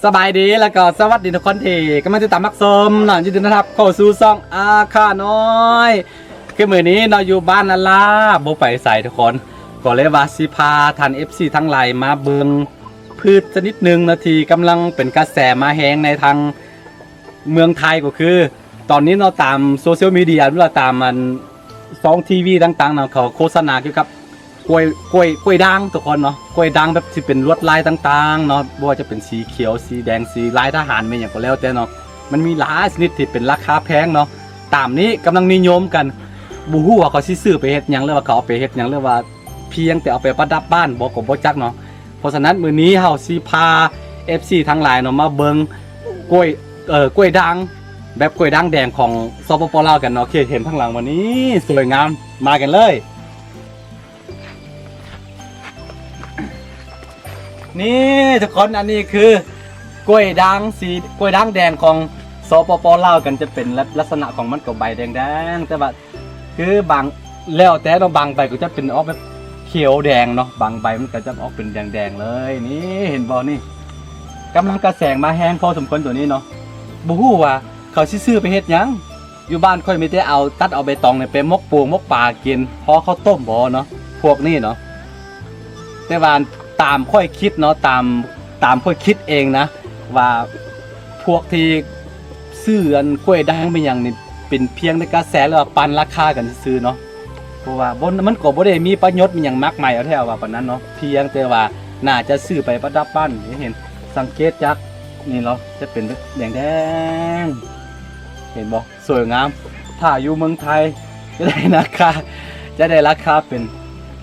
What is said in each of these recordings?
สบายดีแล้วก็สวัสดีทุกคนที่กำลังติดตามมักสมหน่อยยินดีนะครับเข้าสู่ซ่องอาค่าน้อยคือมื้อนี้เราอยู่บ้านนั่นล่ะบ่ไปใส่ทุกคนก็เลยว่าสิพาท่าน FC ทั้งหลายมาเบิ่งพืชชนิดหนึ่งนาทีกำลังเป็นกระแสมาแฮงในทางเมืองไทยก็คือตอนนี้เราตามโซเชียลมีเดียเราตามมันซองทีวีต่างๆเขาโฆษณาเกี่ยวกับกล้วยด่างทุกคนเนาะกล้วยด่างแบบที่เป็นลวดลายต่างๆเนาะบ่ว่าจะเป็นสีเขียวสีแดงสีลายทหารไม่อย่างก็แล้วแต่เนาะมันมีหลายชนิดที่เป็นราคาแพงเนาะตามนี้กำลังนิยมกันบ่ฮู้ว่าเขาสิซื้อไปเฮ็ดหยังหรือว่าเขาเอาไปเฮ็ดหยังหรือว่าเพียงแต่เอาไปประดับบ้านบ่ก็บ่จักเนาะเพราะฉะนั้นมื้อนี้เฮาสิพา FC ทั้งหลายเนาะมาเบิ่งกล้วยด่างแบบกล้วยด่างแดงของสปป.ลาวกันเนาะเห็นข้างหลังวันนี้สวยงามมากันเลยนี่ทุกคนอันนี้คือกล้วยด่างแดงของสปป.ลาวกันจะเป็นลักษณะของมันกับใบแดงๆแต่ว่าคือบางแล้วแต่เราบางใบก็จะเป็นออกแบบเขียวแดงเนาะบางใบมันก็จะออกเป็นแดงๆเลยนี่เห็นบ่นี่กำลังกระแสงมาแห้งพอสมควรตัวนี้เนาะบ่ฮู้ว่าเขาสิซื้อไปเฮ็ดหยังอยู่บ้านค่อยมีแต่เอาตัดเอาใบตองเนี่ยไปมกปูมกปลากินพอเขาต้มบ่เนาะพวกนี้เนาะแต่ว่าตามค่อยคิดเนาะตามค่อยคิดเองนะว่าพวกที่ซื้ออันกล้วยด่างเป็นอย่างนี้เป็นเพียงในกระแสหรือว่าปันราคากันซื้อเนาะเพราะว่ามันก็บ่ได้มีประโยชน์มีอย่างมากมายเอาแท้ว่าปานนั้นเนาะเพียงแต่ว่าน่าจะซื้อไปประดับบ้านเห็นสังเกตจากนี่เนาะจะเป็นแดงเห็นบ่สวยงามถ้าอยู่เมืองไทยจะได้ราคาเป็น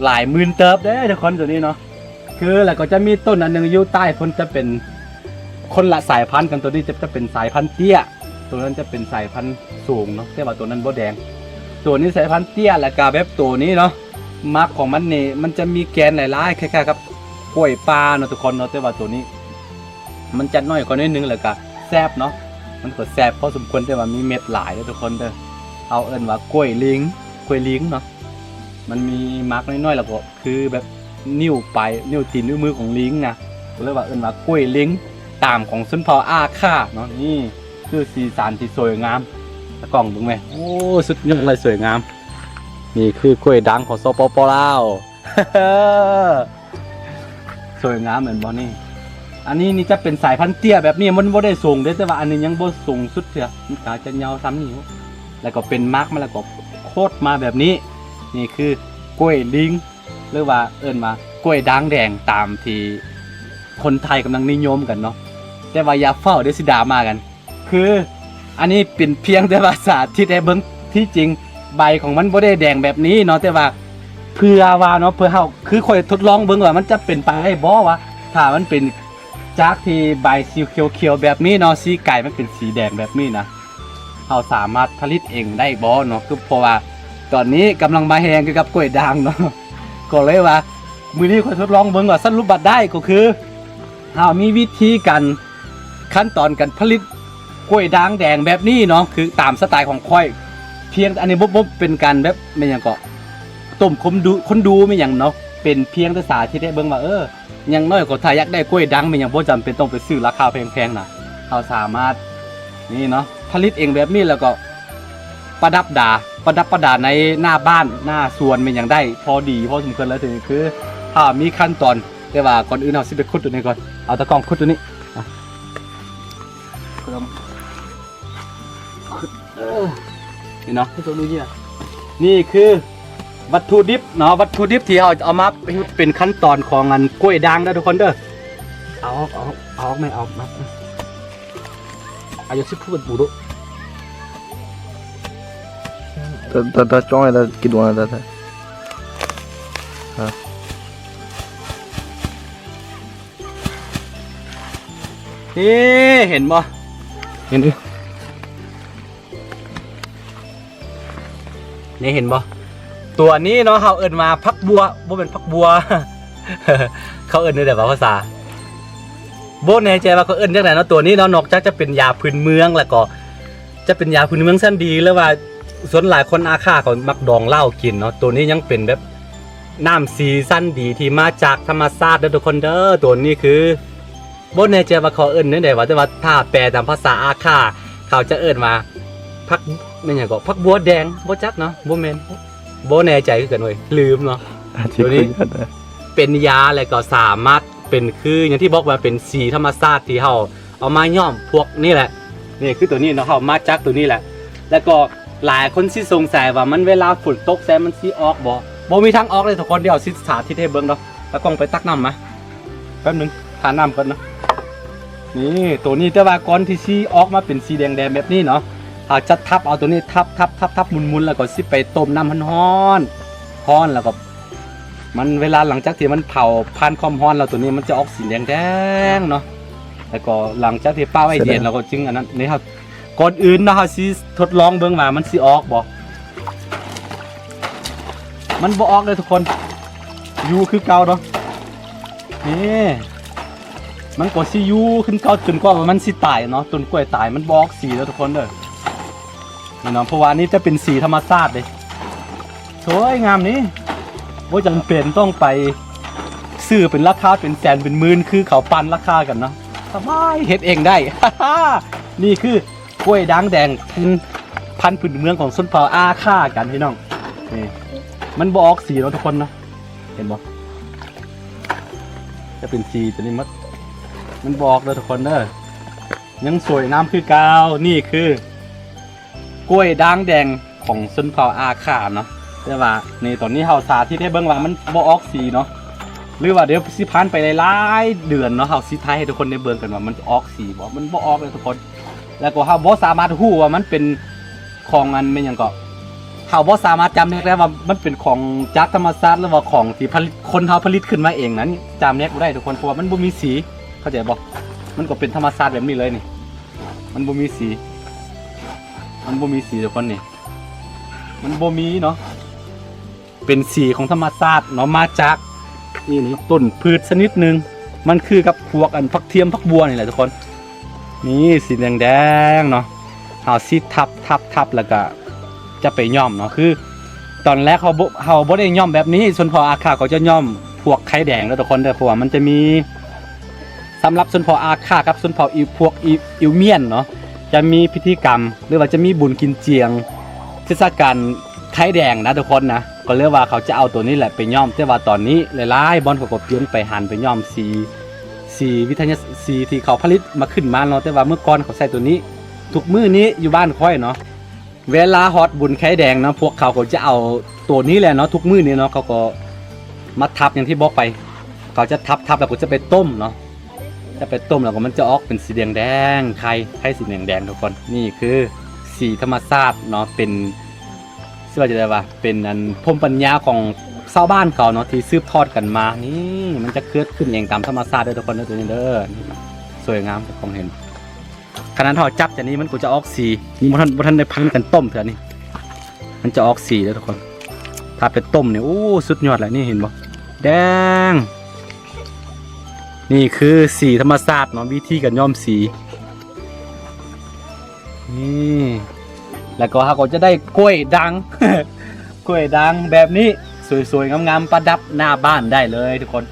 หลายหมื่นเติบเด้ทุกคนตัวนี้เนาะคือแล้วก็จะมีต้นอันหนึ่งอยู่ใต้คนจะเป็นคนละสายพันธุ์กันตัวนี้จะเป็นสายพันธุ์เตี้ยตัวนั้นจะเป็นสายพันธุ์สูงเนาะแต่ว่าตัวนั้นบ่แดงตัวนี้สายพันธุ์เตี้ยแล้วก็แบบตัวนี้เนาะมาร์กของมันนี่มันจะมีแกนหลายๆคล้ายๆกับกล้วยปลาเนาะทุกคนเนาะแต่ว่าตัวนี้มันจะน้อยกว่านิดนึงแล้วก็แซ่บเนาะมันก็แซ่บพอสมควรแต่ว่ามีเม็ดหลายทุกคนเด้อเอาเอิ้นว่ากล้วยลิงเนาะมันมีมาร์กน้อยๆแล้วก็คือแบบนิ้วตีนนิ้วมือของลิงนะเรียกว่าเอิ้นว่ากล้วยลิงตามของชนเผ่าอาค่าเนาะนี่คือสีสันที่สวยงามตะกล้องดูไหมโอ้สุดยอดเลยสวยงามนี่คือกล้วยด่างของสปป.ลาว สวยงามเหมือนบอนี่อันนี้นี่จะเป็นสายพันธุ์เตี้ยแบบนี้มันบ่ได้สูงเด้แต่ว่าอันนี้ยังบ่สูงสุดเถอะมันกาจะยาวซ้ำนิ้วแล้วก็เป็นมาร์กมาแล้วก็โคตรมาแบบนี้นี่คือกล้วยลิงหรือว่าเอิ้นว่ากล้วยด่างแดงตามที่คนไทยกำลังนิยมกันเนาะแต่ว่าอย่าเฝ้าเดซิดามากันคืออันนี้เป็นเพียงแต่ว่าสาธิตให้เบิ่งที่จริงใบของมันบ่ได้แดงแบบนี้เนาะแต่ว่าเพื่อว่าเนาะเพื่อเฮาคือค่อยทดลองเบิ่งว่ามันจะเป็นไปได้บ่วะถ้ามันเป็นจากที่ใบสีเขียวๆแบบนี้เนาะสีไก่มันเป็นสีแดงแบบนี้นะเฮาสามารถผลิตเองได้บ่เนาะคือเพราะว่าตอนนี้กำลังมาแฮงเกี่ยวกับกล้วยด่างเนาะก็เลยว่ามื้อนี้ค่อยทดลองเบิ่งว่าสรุปบัดได้ก็คือเฮามีวิธีการขั้นตอนการผลิตกล้วยด่างแดงแบบนี้เนาะคือตามสไตล์ของค่อยเพียงอันนี้บ่เป็นการแบบไม่หยังก็ต้มคนดูไม่หยังเนาะเป็นเพียงแต่สาธิตให้เบิ่งว่ายังน้อยก็ถ้าอยากได้กล้วยด่างไม่หยังบ่จำเป็นต้องไปซื้อราคาแพงๆนะเราสามารถนี่เนาะผลิตเองแบบนี้แล้วก็ประดับประดาในหน้าบ้านหน้าสวนไม่หยังได้พอดีพอสมควรแล้วถึงคือถ้ามีขั้นตอนแต่ว่าก่อนอื่นเราสิไปขุดตัวนี้ก่อนเอาตะกร้องขุดตัวนี้นี่เนาะที่ตัวนี้นี่คือวัตถุดิบเนาะวัตถุดิบที่เราเอามาเป็นขั้นตอนของงานกล้วยด่างนะทุกคนเด้อเอาไม่เอามาอายุสิบพูดบูดุตาจ้องอะไรกินวันนั้นเห็นบ่เห็นดินี่เห็นบ่ตัวนี้เนาะเขาเอิ้นมาพักบัวบ่เป็นพักบัว เขาเอิ้นในแต่ภาษาบ่แน่ใจว่าเขาเอิ้นจังได๋เนาะตัวนี้เนาะนอกจากจะเป็นยาพื้นเมืองแล้วก็จะเป็นยาพื้นเมืองชั้นดีแล้วว่าส่วนหลายคนอาค่าเขามักดองเหล้ากินเนาะตัวนี้ยังเป็นแบบน้ำซีซั่นดีที่มาจากธรรมชาติเด้อทุกคนเด้อตัวนี้คือ บ่แน่ใจว่าเขาเอิ้นนั่นใดว่าแต่ว่าถ้าแปลตามภาษาอาค่าเขาจะเอิ้นว่าผักแม่นหยังก็ผักบัวแดงบ่จักเนาะบ่แม่นบ่แน่ใจคือกันเว้ยลืมเนาะ Cik Jadi- kunyit dah. เป็นยาแล้วก็สามารถเป็นคืออย่างที่บอกว่าเป็นสีธรรมชาติที่เราเอามาย้อมพวกนี่แหละนี่คือตัวนี้เนาะเขามาจากตัวนี้แหละ แล้วก็หลายคนที่สงสัยว่ามันเวลาฝนตกแซมันสิออกบ่มีทางออกเลยทุกคนเดี๋ยวสิสาธิตให้เบิ่งเนาะแล้วกล้องไปตักน้ำมาแป๊บนึงทานน้ำก่อนเนาะนี่ตัวนี้แต่ว่าก่อนที่สิออกมาเป็นสีแดงๆแบบนี้เนาะเราจะทับเอาตัวนี้ทับหมุนๆแล้วก็สิไปต้มน้ำร้อนแล้วก็มันเวลาหลังจากที่มันเผาผ่านความร้อนแล้วตัวนี้มันจะออกสีแดงๆเนาะแล้วก็หลังจากที่เป้าไอเดียนเราก็จึงอันนั้นนี่ครับก่อนอื่นนะเราสิทดลองเบิ่งว่ามันสิออกบ่มันบ่ออกเลยทุกคนอยู่คือเก่าเนาะนี่มันก็สิอยู่ขึ้นเก่าจนกว่ามันสิตายเนาะต้นกล้วยตายมันบ่ออกสีแล้วทุกคนเด้อนี่เนาะเพราะว่านี่จะเป็นสีธรรมชาติเลยสวยงามนี่ว่าจำเป็นต้องไปซื้อเป็นราคาเป็นแสนเป็นหมื่นคือเขาปันราคากันเนาะสบายเฮ็ดเองได้ นี่คือกล้วยด่างแดงพันธุ์พื้นเมืองของชนเผ่าอาค่ากันพี่น้องนี่มันบออกสีเราทุกคนเนาะเห็นบ่จะเป็นสีตัวนี้มันบอกเลยทุกคนเด้อยังสวยงามคือเก่านี่คือกล้วยด่างแดงของชนเผ่าอาค่าเนาะแต่ว่าในตอนนี้เฮาสาธิตให้เบิ่งว่ามันบ่ออกสีเนาะหรือว่าเดี๋ยวสิผ่านไปหลายๆเดือนเนาะเฮาสิทายให้ทุกคนได้เบิ่งกันว่ามันออกสีบ่มันบ่ออกเลยทุกคนแล้วก็เฮาบ่สามารถฮู้ว่ามันเป็นของอันเป็นหยังก็เฮาบ่สามารถจำแนกได้ว่ามันเป็นของจากธรรมชาติหรือว่าของที่ผลิตคนเฮาผลิตขึ้นมาเองนั้นจำแนกบ่ได้ทุกคนเพราะว่ามันบ่มีสีเข้าใจบ่มันก็เป็นธรรมชาติแบบนี้เลยนี่มันบ่มีสีทุกคนนี่มันบ่มีเนาะเป็นสีของธรรมชาติเนาะมาจากนี่ต้นพืชชนิดหนึ่งมันคือกับพวกอันผักเทียมผักบัวนี่แหละทุกคนนี่สีแดงๆเนาะเอาสีทับแล้วก็จะไปย่อมเนาะคือตอนแรกเขาบ่ได้ย่อมแบบนี้ส่วนพออาคาเขาจะย่อมพวกไข่แดงแล้วทุกคนเด้อเพราะว่ามันจะมีสำหรับส่วนพออาคากับส่วนพอพวกอิวเมียนเนาะจะมีพิธีกรรมหรือว่าจะมีบุญกินเจียงเทศกาลไข่แดงนะทุกคนนะก็เรียกว่าเขาจะเอาตัวนี้แหละไปย่อมแต่ว่าตอนนี้หลายๆบอลเขาก็เปลี่ยนไปหันไปย่อมสีวิทยาสีที่เขาผลิตมาขึ้นมาเนาะแต่ว่าเมื่อก่อนเขาใส่ตัวนี้ทุกมื้อนี้อยู่บ้านค่อยเนาะเวลาฮอตบุญไข่แดงเนาะพวกเขาจะเอาตัวนี้แหละเนาะทุกมื้อนี้เนาะเขาก็มาทับอย่างที่บอกไปเขาจะทับแล้วก็จะไปต้มเนาะจะไปต้มแล้วก็มันจะออกเป็นสีแดงไข่สีแดงทุกคนนี่คือสีธรรมชาติเนาะเป็นซึ่งว่าจะได้ว่าเป็นอันภูมิปัญญาของชาวบ้านเขาเนาะที่สืบทอดกันมานี่มันจะเกิดขึ้นเองตามธรรมชาติด้วยทุกคนนะตัวนี้เด้อสวยงามทุกคนเห็นขนาดทอดจับจากนี้มันก็จะออกสีนี่บ่ทันได้พันกันต้มเถอะนี่มันจะออกสีแล้วทุกคนถ้าเป็นต้มเนี่ยโอ้สุดยอดเลยนี่เห็นบ่แดงนี่คือสีธรรมชาติเนาะวิธีการย้อมสีนี่แล้วก็เขาก็จะได้กล้วยดัง กล้วยดังแบบนี้สวยๆงามๆประดับหน้าบ้านได้เลยทุกคน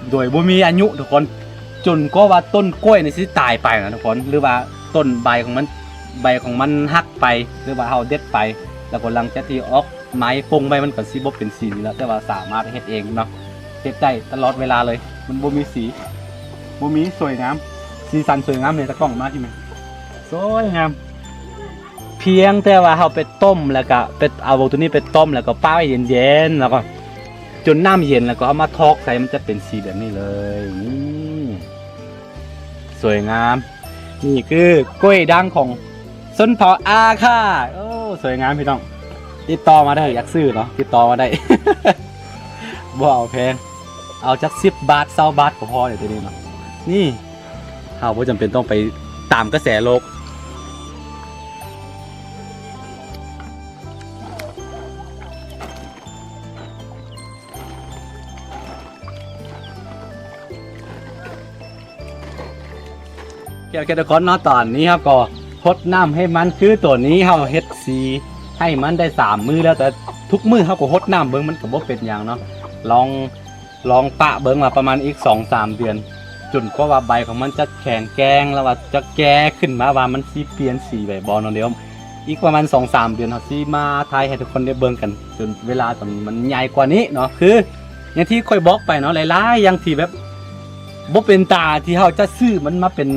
โดยบ่มีอายุทุกคนจนก็ว่าต้นกล้วยนี่สิตายไปนะทุกคนหรือว่าต้นใบของมันหักไปหรือว่าเฮาเด็ดไปแล้วก็หลังจากที่ออกไม้ปงใบมันก็สิบ่เป็นสีแล้วแต่ว่าสามารถเฮ็ดเองเนาะเฮ็ดได้ตลอดเวลาเลยมันบ่มีสีบ่มีสวยงามสีสันสวยงามเลยตะกล้องมาที่มั้ยสวยงามเพียงแต่ว่าเราไปต้มแล้วก็ไปเอาตัวนี้ไปต้มแล้วก็ป้าให้เย็นๆแล้วก็จนน้ำเย็นแล้วก็เอามาทอกใส่มันจะเป็นสีแบบนี้เลยนี่สวยงามนี่คือกล้วยด่างของชนเผ่าอาค่าโอ้สวยงามพี่น้องติดต่อมาได้อยากซื้อเนาะติดต่อมาได้ บ่เอาแพงเอาจัก10 บาท20 บาทก็พอเดี๋ยวตัวนี้เนาะนี่เราบ่จำเป็นต้องไปตามกระแสโลกเกี่ยวกับทุกคนเนาะตอนนี้ครับก็ทดน้ำให้มันคือตัวนี้เฮาเฮ็ดสีให้มันได้3 มื้อแล้วแต่ทุกมื้อเฮาก็ทดน้ำเบิ่งมันก็บ่เป็นหยังเนาะลองปะเบิ่งมาประมาณอีก 2-3 เดือน จนกว่าใบของมันจะแข็งแกร่งแล้วว่าจะแก่ขึ้นมาว่ามันสิเปลี่ยนสีแบบบ่เนาะเดี๋ยวอีกประมาณ 2-3 เดือนเฮาสิมาถ่ายให้ทุกคนได้เบิ่งกันจนเวลาตอนมันใหญ่กว่านี้เนาะคืออย่างที่ค่อยบอกไปเนาะหลายๆอย่างที่แบบบ่เป็นตาที่เฮาจะซื้อมันมาเป็น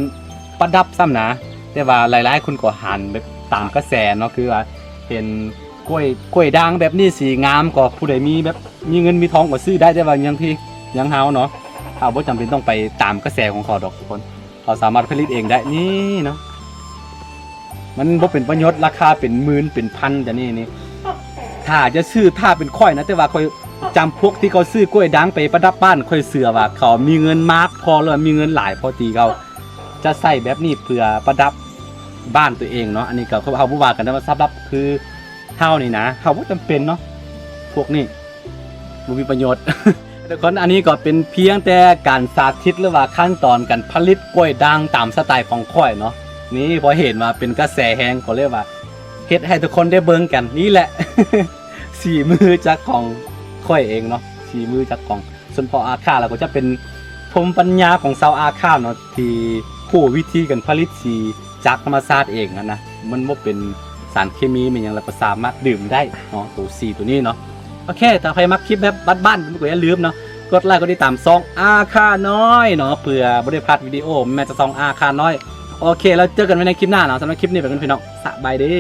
ประดับซ้ำนะแต่ว่าหลายๆคนก็หันแบบตามกระแสเนาะคือว่าเห็นกล้วยด่างแบบนี้สีงามก็ผู้ใดมีแบบมีเงินมีทองก็ซื้อได้แต่ว่าอย่างที่อย่างเฮาเนาะเราบ่จำเป็นต้องไปตามกระแสของเขาดอกทุกคนเราสามารถผลิตเองได้นี่เนาะมันบ่เป็นประโยชน์ราคาเป็นหมื่นเป็นพันจะนี่ถ้าจะซื้อถ้าเป็นค่อยนะแต่ว่าค่อยจำพวกที่เขาซื้อกล้วยด่างไปประดับบ้านค่อยเสือว่าเขามีเงินมากพอแล้วมีเงินหลายพอตีเขาจะใส่แบบนี้เพื่อประดับบ้านตัวเองเนาะอันนี้ก็เขาบ่ว่ากันนะว่าสำหรับคือเฮานี่นะเฮาบ่จำเป็นเนาะพวกนี้บ่มีประโยชน์ ทุกคนอันนี้ก็เป็นเพียงแต่การสาธิตหรือว่าขั้นตอนการผลิตกล้วยด่างตามสไตล์ของข้อยเนาะนี่พอเห็นมาเป็นกระแสแฮงก็เรียกว่าเฮ็ดให้ทุกคนได้เบิ่งกันนี่แหละ สีมือจากของข้อยเองเนาะสีมือจากของส่วนพออาคาแล้วก็จะเป็นภูมิปัญญาของชาวอาคาเนาะที่ผู้วิธีการผลิตสีจากธรรมชาติเองนะมันบ่เป็นสารเคมีมันหยังแล้วก็สามารถดื่มได้เนาะตัวสีตัวนี้เนาะโอเคถ้าใครมักคลิปแบบบ้านๆก็อย่าลืมเนาะกดไลค์กดติดตามซองอาคาน้อยเนาะเพื่อบ่ได้พลาดวิดีโอแม้จะซองอาคาน้อยโอเคแล้วเจอกันไว้ในคลิปหน้าเนาะสำหรับคลิปนี้ไปกันพี่น้องสบายดี